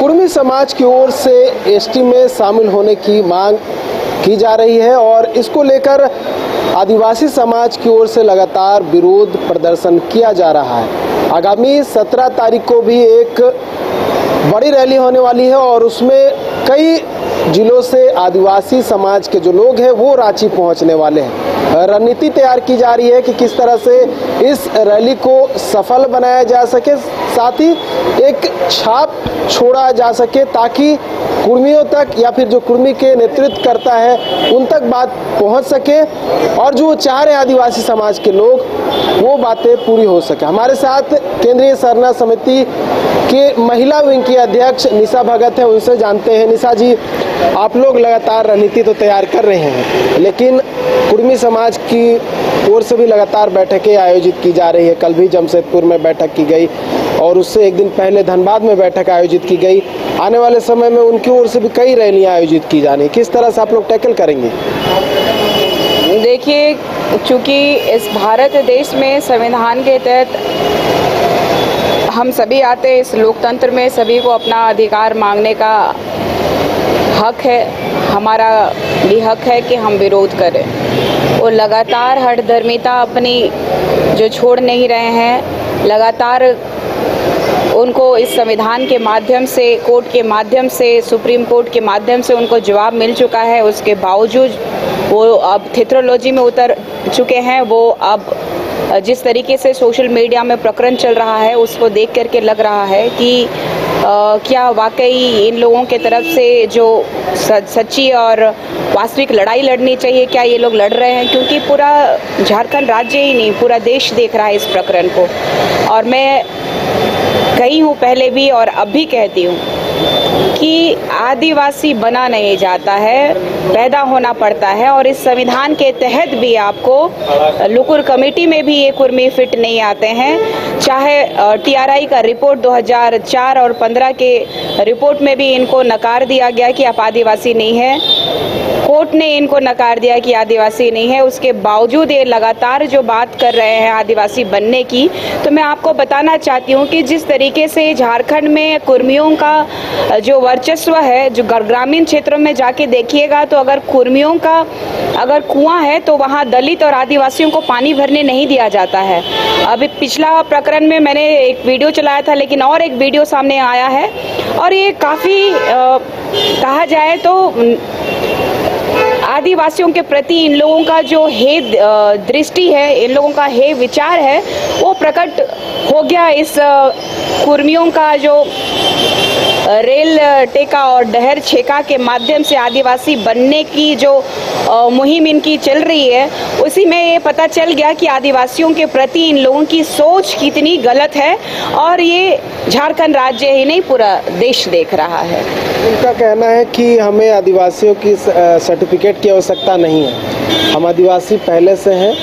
कुर्मी समाज की ओर से एसटी में शामिल होने की मांग की जा रही है और इसको लेकर आदिवासी समाज की ओर से लगातार विरोध प्रदर्शन किया जा रहा है। आगामी 17 तारीख को भी एक बड़ी रैली होने वाली है और उसमें कई जिलों से आदिवासी समाज के जो लोग हैं वो रांची पहुंचने वाले हैं। रणनीति तैयार की जा रही है कि किस तरह से इस रैली को सफल बनाया जा सके, साथ ही एक छाप छोड़ा जा सके ताकि कुर्मियों तक या फिर जो कुर्मी के नेतृत्व करता है उन तक बात पहुंच सके और जो चाह रहे आदिवासी समाज के लोग वो बातें पूरी हो सके। हमारे साथ केंद्रीय सरना समिति के महिला विंग की अध्यक्ष निशा भगत है, उनसे जानते हैं। निशा जी, आप लोग लगातार रणनीति तो तैयार कर रहे हैं, लेकिन कुर्मी समाज की ओर से भी लगातार बैठकें आयोजित की जा रही है। कल भी जमशेदपुर में बैठक की गई और उससे एक दिन पहले धनबाद में बैठक आयोजित की गई। आने वाले समय में उनकी ओर से भी कई रैलियां आयोजित की जानी, किस तरह से आप लोग टैकल करेंगे? देखिए, चूँकि इस भारत देश में संविधान के तहत हम सभी आते हैं, इस लोकतंत्र में सभी को अपना अधिकार मांगने का हक है। हमारा भी हक है कि हम विरोध करें और लगातार हठधर्मिता अपनी जो छोड़ नहीं रहे हैं, लगातार उनको इस संविधान के माध्यम से, कोर्ट के माध्यम से, सुप्रीम कोर्ट के माध्यम से उनको जवाब मिल चुका है। उसके बावजूद वो अब थियोलॉजी में उतर चुके हैं। वो अब जिस तरीके से सोशल मीडिया में प्रकरण चल रहा है उसको देख करके लग रहा है कि क्या वाकई इन लोगों के तरफ से जो सच्ची और वास्तविक लड़ाई लड़नी चाहिए, क्या ये लोग लड़ रहे हैं? क्योंकि पूरा झारखंड राज्य ही नहीं, पूरा देश देख रहा है इस प्रकरण को। और मैं कही हूँ पहले भी और अब भी कहती हूँ कि आदिवासी बना नहीं जाता है, पैदा होना पड़ता है। और इस संविधान के तहत भी आपको लुकुर कमेटी में भी ये कुर्मी फिट नहीं आते हैं। चाहे टीआरआई का रिपोर्ट 2004 और 15 के रिपोर्ट में भी इनको नकार दिया गया कि आप आदिवासी नहीं है, कोर्ट ने इनको नकार दिया कि आदिवासी नहीं है। उसके बावजूद ये लगातार जो बात कर रहे हैं आदिवासी बनने की, तो मैं आपको बताना चाहती हूँ कि जिस तरीके से झारखंड में कुर्मियों का जो वर्चस्व है, जो ग्रामीण क्षेत्रों में जाके देखिएगा तो अगर कुर्मियों का अगर कुआं है तो वहाँ दलित और आदिवासियों को पानी भरने नहीं दिया जाता है। अभी पिछला प्रकरण में मैंने एक वीडियो चलाया था, लेकिन और एक वीडियो सामने आया है और ये काफ़ी कहा जाए तो आदिवासियों के प्रति इन लोगों का जो हे दृष्टि है, इन लोगों का हे विचार है, वो प्रकट हो गया। इस कुर्मियों का जो रेल टेका और डहर छेका के माध्यम से आदिवासी बनने की जो मुहिम इनकी चल रही है, उसी में ये पता चल गया कि आदिवासियों के प्रति इन लोगों की सोच कितनी गलत है। और ये झारखंड राज्य ही नहीं, पूरा देश देख रहा है। उनका कहना है कि हमें आदिवासियों की सर्टिफिकेट की आवश्यकता नहीं है, हम आदिवासी पहले से हैं,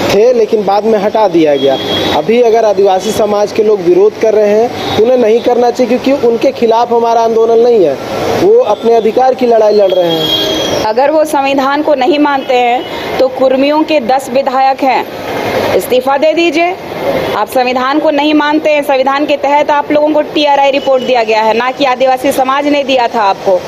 थे लेकिन बाद में हटा दिया गया। अभी अगर आदिवासी समाज के लोग विरोध कर रहे हैं, उन्हें नहीं करना चाहिए क्योंकि उनके खिलाफ हमारा आंदोलन नहीं है, वो अपने अधिकार की लड़ाई लड़ रहे हैं। अगर वो संविधान को नहीं मानते हैं तो कुर्मियों के 10 विधायक हैं, इस्तीफा दे दीजिए। आप संविधान को नहीं मानते हैं, संविधान के तहत आप लोगों को टीआरआई रिपोर्ट दिया गया है, ना कि आदिवासी समाज ने दिया था आपको।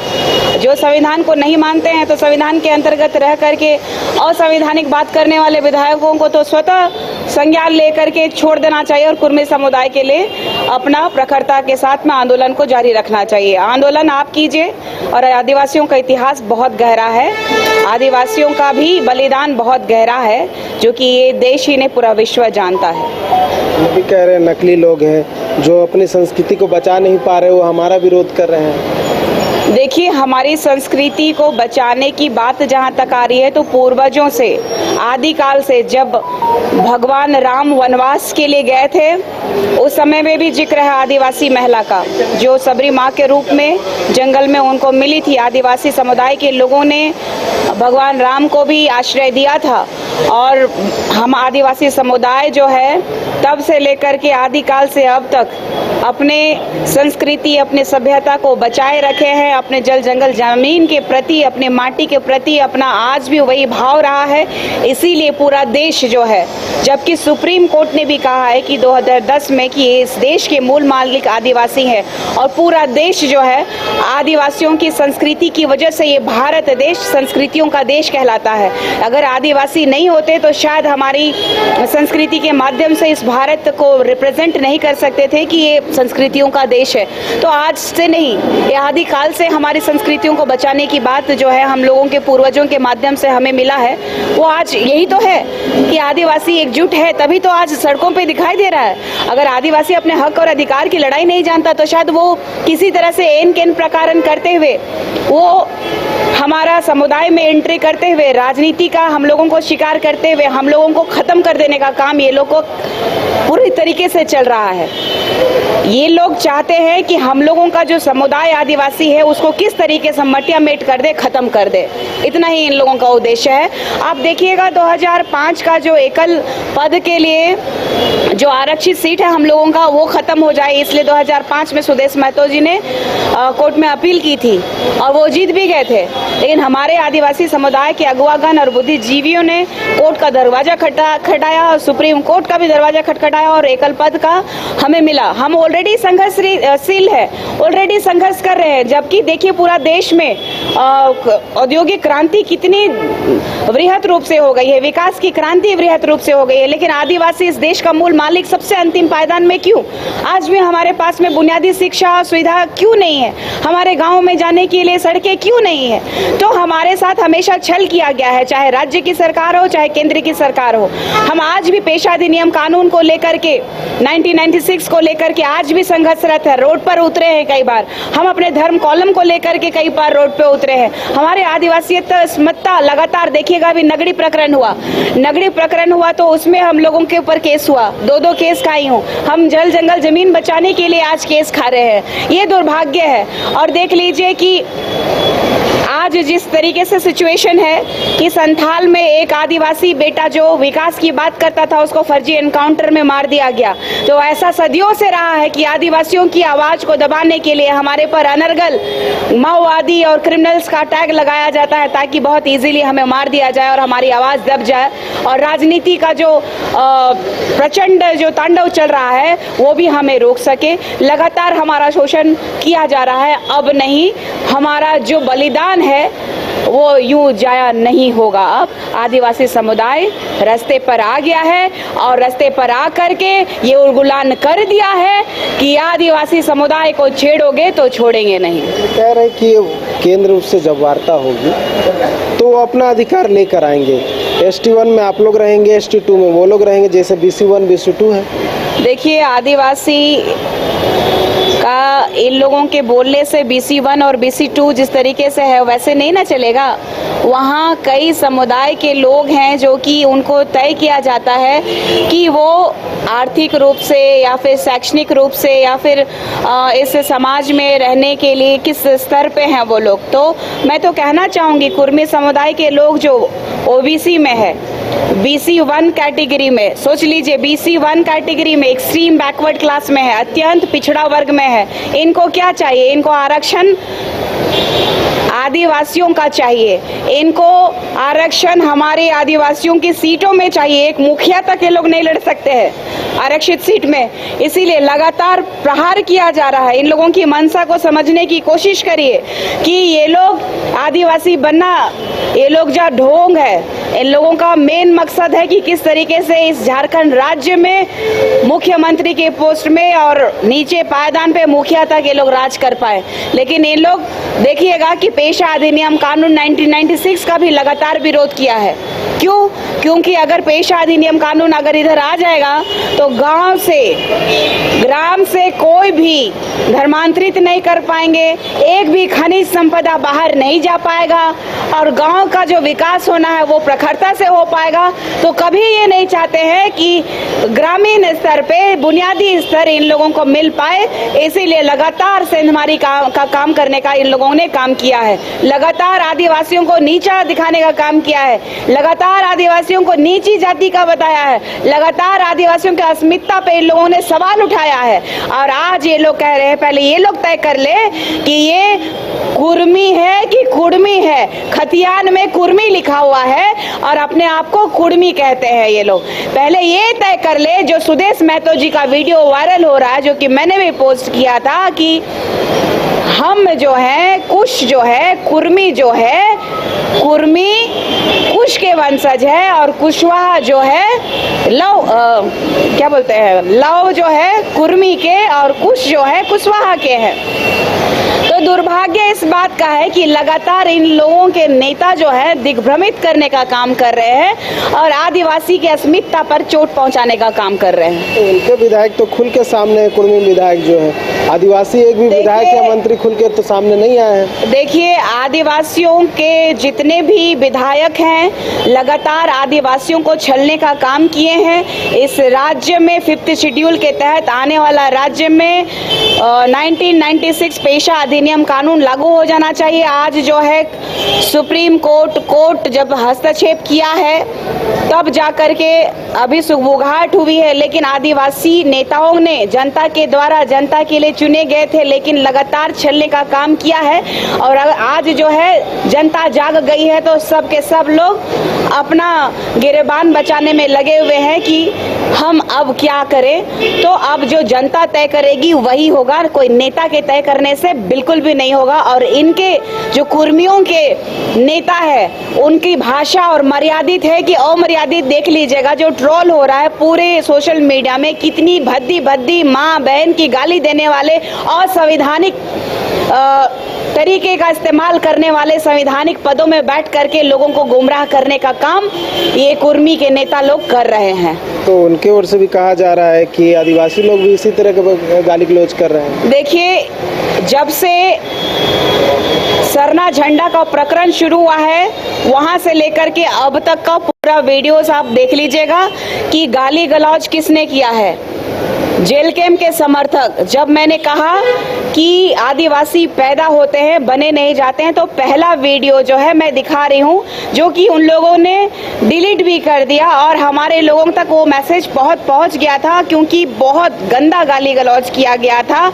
जो संविधान को नहीं मानते हैं तो संविधान के अंतर्गत रह करके असंवैधानिक बात करने वाले विधायकों को तो स्वतः संज्ञान लेकर के छोड़ देना चाहिए और कुर्मी समुदाय के लिए अपना प्रखरता के साथ में आंदोलन को जारी रखना चाहिए। आंदोलन आप कीजिए। और आदिवासियों का इतिहास बहुत गहरा है, आदिवासियों का भी बलिदान बहुत गहरा है, जो कि ये देश ही नहीं पूरा विश्व जानता है। ये भी कह रहे हैं नकली लोग हैं जो अपनी संस्कृति को बचा नहीं पा रहे, वो हमारा विरोध कर रहे हैं। देखिए, हमारी संस्कृति को बचाने की बात जहाँ तक आ रही है तो पूर्वजों से, आदिकाल से, जब भगवान राम वनवास के लिए गए थे उस समय में भी जिक्र है आदिवासी महिला का, जो सबरी माँ के रूप में जंगल में उनको मिली थी। आदिवासी समुदाय के लोगों ने भगवान राम को भी आश्रय दिया था। और हम आदिवासी समुदाय जो है तब से लेकर के आदिकाल से अब तक अपने संस्कृति, अपने सभ्यता को बचाए रखे हैं, अपने जल जंगल जमीन के प्रति, अपने माटी के प्रति अपना आज भी वही भाव रहा है। इसीलिए पूरा देश जो है, जबकि सुप्रीम कोर्ट ने भी कहा है कि 2010 में कि इस देश के मूल मालिक आदिवासी हैं और पूरा देश जो है आदिवासियों की संस्कृति की वजह से ये भारत देश संस्कृतियों का देश कहलाता है। अगर आदिवासी नहीं होते तो शायद हमारी संस्कृति के माध्यम से इस भारत को रिप्रेजेंट नहीं कर सकते थे कि ये संस्कृतियों का देश है। तो आज से नहीं, ये आदिकाल से हमारी संस्कृतियों को बचाने की बात जो है हम लोगों के पूर्वजों के माध्यम से हमें मिला है, वो आज यही तो है कि आदिवासी एकजुट है, तभी तो आज सड़कों पे दिखाई दे रहा है। अगर आदिवासी अपने हक और अधिकार की लड़ाई नहीं जानता तो शायद वो किसी तरह से एन केन प्रकारन करते हुए वो हमारा समुदाय में एंट्री करते हुए राजनीति का हम लोगों को शिकार करते हुए हम लोगों को खत्म कर देने का काम ये लोग को पूरी तरीके से चल रहा है। ये लोग चाहते हैं कि हम लोगों का जो समुदाय आदिवासी है उसको किस तरीके से मटिया मेट कर दे, खत्म कर दे, इतना ही इन लोगों का उद्देश्य है। आप देखिएगा 2005 का जो एकल पद के लिए जो आरक्षित सीट है हम लोगों का वो खत्म हो जाए, इसलिए 2005 में सुदेश महतो जी ने कोर्ट में अपील की थी और वो जीत भी गए थे। लेकिन हमारे आदिवासी समुदाय के अगुवागण और बुद्धिजीवियों ने कोर्ट का दरवाजा खटखटाया और सुप्रीम कोर्ट का भी दरवाजा खटखटाया और एकल पद का हमें मिला। हम ऑलरेडी संघर्षशील है, ऑलरेडी संघर्ष कर रहे हैं, जबकि देखिए पूरा देश में औद्योगिक क्रांति कितनी वृहत रूप से हो गई है, विकास की क्रांति वृहत रूप से हो गई है, लेकिन आदिवासी इस देश का मूल मालिक सबसे अंतिम पायदान में क्यों? आज भी हमारे पास में बुनियादी शिक्षा सुविधा क्यों नहीं है? हमारे गाँव में जाने के लिए सड़कें क्यों नहीं है? तो हमारे साथ हमेशा छल किया गया है, चाहे राज्य की सरकार हो चाहे केंद्र की सरकार हो। हम आज भी पेशा अधिनियम कानून को लेकर के 1996 को लेकर के आज भी संघर्षरत है, रोड पर उतरे हैं कई बार। हम अपने धर्म कॉलम को लेकर के कई बार रोड पे उतरे हैं। हमारे आदिवासियत अस्मिता लगातार देखिएगा, अभी नगड़ी प्रकरण हुआ तो उसमें हम लोगों के ऊपर केस हुआ, 2 केस खाई हूँ। हम जल जंगल जमीन बचाने के लिए आज केस खा रहे हैं, ये दुर्भाग्य है। और देख लीजिए कि आज जिस तरीके से सिचुएशन है कि संथाल में एक आदिवासी बेटा जो विकास की बात करता था उसको फर्जी एनकाउंटर में मार दिया गया। तो ऐसा सदियों से रहा है कि आदिवासियों की आवाज को दबाने के लिए हमारे पर अनर्गल माओवादी और क्रिमिनल्स का टैग लगाया जाता है ताकि बहुत इजीली हमें मार दिया जाए और हमारी आवाज दब जाए और राजनीति का जो प्रचंड जो तांडव चल रहा है वो भी हमें रोक सके। लगातार हमारा शोषण किया जा रहा है, अब नहीं, हमारा जो बलिदान है वो यूं जाया नहीं होगा। अब आदिवासी समुदाय रास्ते पर आ गया है और रास्ते पर आ करके ये उलगुलान कर दिया है कि आदिवासी समुदाय को छेड़ोगे तो छोड़ेंगे नहीं। कह रहे कि केंद्र से जब वार्ता होगी तो वो अपना अधिकार लेकर आएंगे। ST1 में आप लोग रहेंगे, ST2 में वो लोग रहेंगे, जैसे BC1 BC2 है। देखिए आदिवासी का इन लोगों के बोलने से BC1 और BC2 जिस तरीके से है वैसे नहीं ना चलेगा। वहाँ कई समुदाय के लोग हैं जो कि उनको तय किया जाता है कि वो आर्थिक रूप से या फिर शैक्षणिक रूप से या फिर इस समाज में रहने के लिए किस स्तर पे हैं वो लोग। तो मैं तो कहना चाहूँगी कुर्मी समुदाय के लोग जो OBC में है, BC1 कैटेगरी में, सोच लीजिए BC1 कैटेगरी में एक्सट्रीम बैकवर्ड क्लास में है, अत्यंत पिछड़ा वर्ग में है, इनको क्या चाहिए? इनको आरक्षण आदिवासियों का चाहिए, इनको आरक्षण हमारे आदिवासियों की सीटों में चाहिए। एक मुखिया तक ये लोग नहीं लड़ सकते हैं आरक्षित सीट में, इसीलिए लगातार प्रहार किया जा रहा है। इन लोगों की मंशा को समझने की कोशिश करिए कि ये लोग आदिवासी बनना, ये लोग जो ढोंग है, इन लोगों का मेन मकसद है कि किस तरीके से इस झारखंड राज्य में मुख्यमंत्री के पोस्ट में और नीचे पायदान पे मुखिया तक ये लोग राज कर पाए। लेकिन ये लोग देखिएगा कि पेशा अधिनियम कानून 1996 का भी लगातार विरोध किया है। क्यों? क्योंकि अगर पेशा अधिनियम कानून अगर इधर आ जाएगा तो गांव से, ग्राम से कोई भी धर्मांतरित नहीं कर पाएंगे, एक भी खनिज संपदा बाहर नहीं जा पाएगा और गांव का जो विकास होना है वो प्रखरता से हो पाएगा। तो कभी ये नहीं चाहते हैं कि ग्रामीण स्तर पे बुनियादी स्तर इन लोगों को मिल पाए, इसीलिए लगातार सेंधमारी का काम करने का इन लोगों ने काम किया है। लगातार आदिवासियों को नीचा दिखाने का काम किया है, लगातार आदिवासियों को नीची जाति का बताया है, लगातार आदिवासियों की अस्मिता पे इन लोगों ने सवाल उठाया है। और आज ये लोग कह रहे हैं, पहले ये लोग तय कर ले कि ये कुर्मी है कि कुर्मी है। खतियान में कुर्मी लिखा हुआ है और अपने आप को कुर्मी कहते हैं ये लोग। पहले ये तय कर ले, जो सुदेश महतो जी का वीडियो वायरल हो रहा है, जो कि मैंने भी पोस्ट किया था कि हम जो है कुश जो है कुर्मी जो है, कुर्मी कुश के वंशज है और कुशवाहा जो है लव क्या बोलते हैं, लव जो है कुर्मी के और कुश जो है कुशवाहा के है। तो दुर्भाग्य इस बात का है कि लगातार इन लोगों के नेता जो है दिग्भ्रमित करने का काम कर रहे हैं और आदिवासी की अस्मिता पर चोट पहुंचाने का काम कर रहे हैं। तो उनके विधायक तो खुल के सामने, कुर्मी विधायक जो है, आदिवासी एक भी विधायक या मंत्री खुल के तो सामने नहीं आए हैं। देखिए, आदिवासियों के जितने भी विधायक हैं लगातार आदिवासियों को छलने का काम किए हैं। इस राज्य में 5th शेड्यूल के तहत आने वाला राज्य में 1996 पेशा अधिनियम कानून लागू हो जाना चाहिए। आज जो है सुप्रीम कोर्ट जब हस्तक्षेप किया है तब जाकर के अभी सुगबुगाहट हुई है, लेकिन आदिवासी नेताओं ने जनता के द्वारा जनता के लिए चुने गए थे, लेकिन लगातार छलने का काम किया है। और आज जो है जनता जाग गई है तो सब के सब लोग अपना गिरेबान बचाने में लगे हुए हैं कि हम अब क्या करें। तो अब जो जनता तय करेगी वही होगा, कोई नेता के तय करने से बिल्कुल भी नहीं होगा। और इनके जो कुर्मियों के नेता है उनकी भाषा और मर्यादित है कि अमर्यादित। देख लीजिएगा जो ट्रोल हो रहा है पूरे सोशल मीडिया में, कितनी भद्दी माँ बहन की गाली देने वाले असंवैधानिक तरीके का इस्तेमाल करने वाले संवैधानिक पदों में बैठ करके लोगों को गुमराह करने का काम ये कुर्मी के नेता लोग कर रहे हैं। तो उनके ओर से भी कहा जा रहा है कि आदिवासी लोग भी इसी तरह के गाली गलौज कर रहे हैं। देखिए, जब से सरना झंडा का प्रकरण शुरू हुआ है वहां से लेकर के अब तक का पूरा वीडियोस आप देख लीजिएगा कि गाली गलौज किसने किया है। जेल कैंप के समर्थक, जब मैंने कहा कि आदिवासी पैदा होते हैं बने नहीं जाते हैं, तो पहला वीडियो जो है मैं दिखा रही हूँ जो कि उन लोगों ने डिलीट भी कर दिया और हमारे लोगों तक वो मैसेज बहुत पहुँच गया था क्योंकि बहुत गंदा गाली गलौज किया गया था।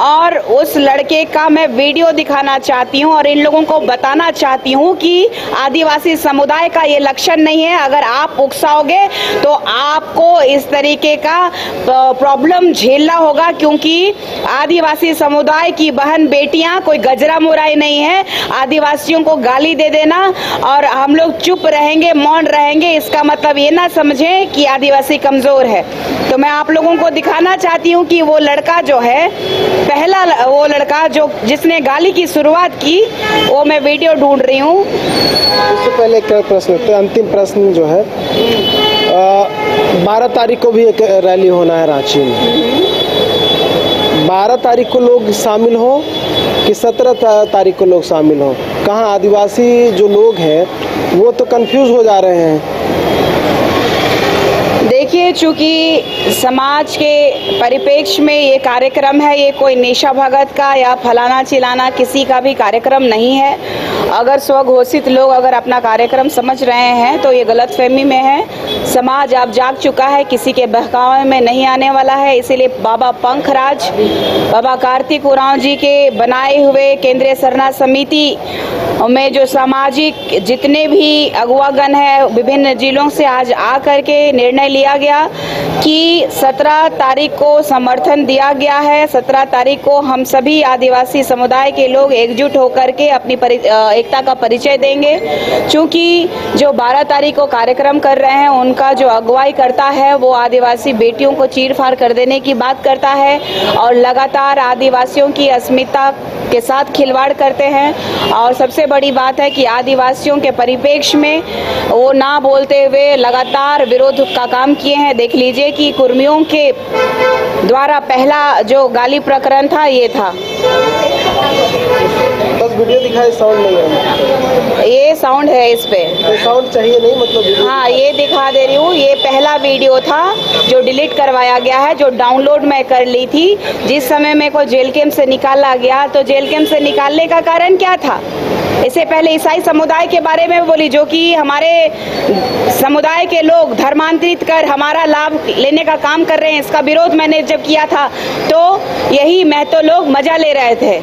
और उस लड़के का मैं वीडियो दिखाना चाहती हूँ और इन लोगों को बताना चाहती हूँ कि आदिवासी समुदाय का ये लक्षण नहीं है। अगर आप उकसाओगे तो आपको इस तरीके का प्रॉब्लम झेलना होगा, क्योंकि आदिवासी समुदाय की बहन बेटियां कोई गजरा मुराई नहीं है। आदिवासियों को गाली दे देना और हम लोग चुप रहेंगे, मौन रहेंगे, इसका मतलब ये ना समझें कि आदिवासी कमजोर है। तो मैं आप लोगों को दिखाना चाहती हूँ कि वो लड़का जो है, पहला वो लड़का जो जिसने गाली की शुरुआत की, वो मैं वीडियो ढूंढ रही हूँ। उससे पहले एक प्रश्न, तो अंतिम प्रश्न जो है, 12 तारीख को भी एक रैली होना है रांची में। 12 तारीख को लोग शामिल हो कि 17 तारीख को लोग शामिल हो? कहाँ आदिवासी जो लोग हैं वो तो कंफ्यूज हो जा रहे हैं। देखिए, चूंकि समाज के परिप्रेक्ष्य में ये कार्यक्रम है, ये कोई नेशा भगत का या फलाना चिलाना किसी का भी कार्यक्रम नहीं है। अगर स्वघोषित लोग अगर अपना कार्यक्रम समझ रहे हैं तो ये गलतफहमी में है। समाज अब जाग चुका है, किसी के बहकावे में नहीं आने वाला है। इसीलिए बाबा पंखराज, बाबा कार्तिक उरांव जी के बनाए हुए केंद्रीय सरना समिति में जो सामाजिक जितने भी अगुवागण है विभिन्न जिलों से आज आ करके निर्णय लिया गया कि 17 तारीख को समर्थन दिया गया है। 17 तारीख को हम सभी आदिवासी समुदाय के लोग एकजुट होकर के अपनी एकता का परिचय देंगे। क्योंकि जो 12 तारीख को कार्यक्रम कर रहे हैं उनका जो अगुवाई करता है वो आदिवासी बेटियों को चीर-फाड़ कर देने की बात करता है और लगातार आदिवासियों की अस्मिता के साथ खिलवाड़ करते हैं। और सबसे बड़ी बात है कि आदिवासियों के परिप्रेक्ष्य में वो ना बोलते हुए लगातार विरोध का काम किए हैं। देख लीजिए कि कुर्मियों के द्वारा पहला जो गाली प्रकरण था ये था। बस वीडियो दिखाए, साउंड नहीं है। ये साउंड है इस पे, तो साउंड चाहिए नहीं, मतलब हाँ ये दिखा दे रही हूँ। ये पहला वीडियो था जो डिलीट करवाया गया है, जो डाउनलोड मैं कर ली थी। जिस समय मेरे को जेल कैंप से निकाला गया, तो जेल कैंप से निकालने का कारण क्या था? इससे पहले ईसाई समुदाय के बारे में बोली, जो कि हमारे समुदाय के लोग धर्मांतरित कर हमारा लाभ लेने का काम कर रहे हैं। इसका विरोध मैंने जब किया था तो यही महतो लोग मजा ले रहे थे।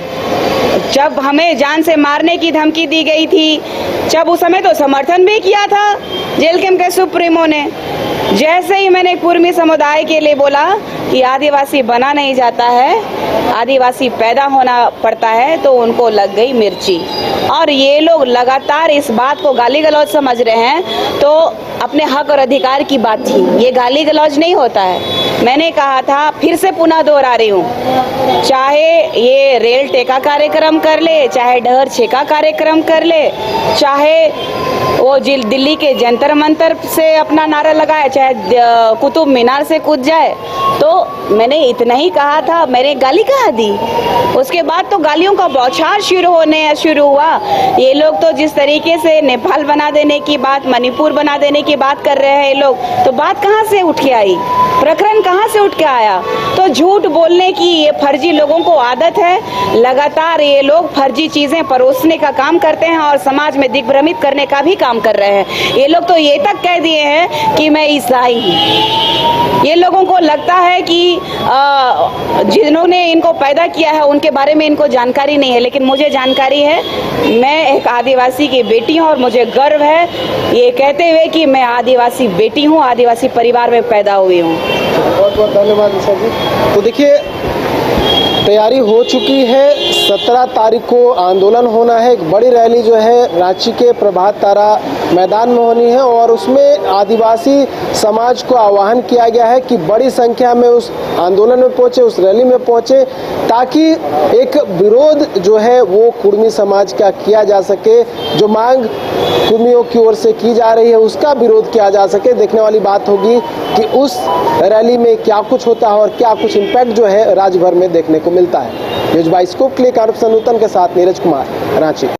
जब हमें जान से मारने की धमकी दी गई थी, जब उस समय तो समर्थन भी किया था जेल कैंप के सुप्रीमो ने। जैसे ही मैंने कुर्मी समुदाय के लिए बोला कि आदिवासी बना नहीं जाता है, आदिवासी पैदा होना पड़ता है, तो उनको लग गई मिर्ची। और ये लोग लगातार इस बात को गाली गलौज समझ रहे हैं। तो अपने हक और अधिकार की बात थी, ये गाली गलौज नहीं होता है। मैंने कहा था, फिर से पुनः दोहरा रही हूँ, चाहे ये रेल टेका कार्यक्रम कर ले, चाहे डहर छेका कार्यक्रम कर ले, चाहे वो दिल्ली के जंतर मंतर से अपना नारा लगाए, चाहे कुतुब मीनार से कूद जाए, तो मैंने इतना ही कहा था। मैंने गाली कहा दी, उसके बाद तो गालियों का बौछार शुरू हुआ। ये लोग तो जिस तरीके से नेपाल बना देने की बात, मणिपुर बना देने की बात कर रहे हैं ये लोग, तो बात कहाँ से उठ के आई, प्रकरण कहाँ से उठ के आया? तो झूठ बोलने की ये फर्जी लोगों को आदत है। लगातार ये लोग फर्जी चीजें परोसने का काम करते हैं और समाज में दिग्भ्रमित करने का भी काम कर रहे हैं। ये लोग तो ये तक कह दिए हैं कि मैं ईसाई हूँ। ये लोगों को लगता है कि जिन्होंने इनको पैदा किया है उनके बारे में इनको जानकारी नहीं है, लेकिन मुझे जानकारी है। मैं एक आदिवासी की बेटी हूँ और मुझे गर्व है ये कहते हुए कि मैं आदिवासी बेटी हूँ, आदिवासी परिवार में पैदा हुई हूँ। बहुत बहुत धन्यवाद निशा जी। तो देखिए, तैयारी हो चुकी है। 17 तारीख को आंदोलन होना है। एक बड़ी रैली जो है रांची के प्रभात तारा मैदान में होनी है और उसमें आदिवासी समाज को आह्वान किया गया है कि बड़ी संख्या में उस आंदोलन में पहुंचे, उस रैली में पहुंचे, ताकि एक विरोध जो है वो कुर्मी समाज का किया जा सके। जो मांग कुर्मियों की ओर से की जा रही है उसका विरोध किया जा सके। देखने वाली बात होगी कि उस रैली में क्या कुछ होता है और क्या कुछ इम्पैक्ट जो है राज्य भर में देखने को मिलता है। न्यूज़ बाइस्कोप के लिए कारब सनूतन के साथ नीरज कुमार, रांची।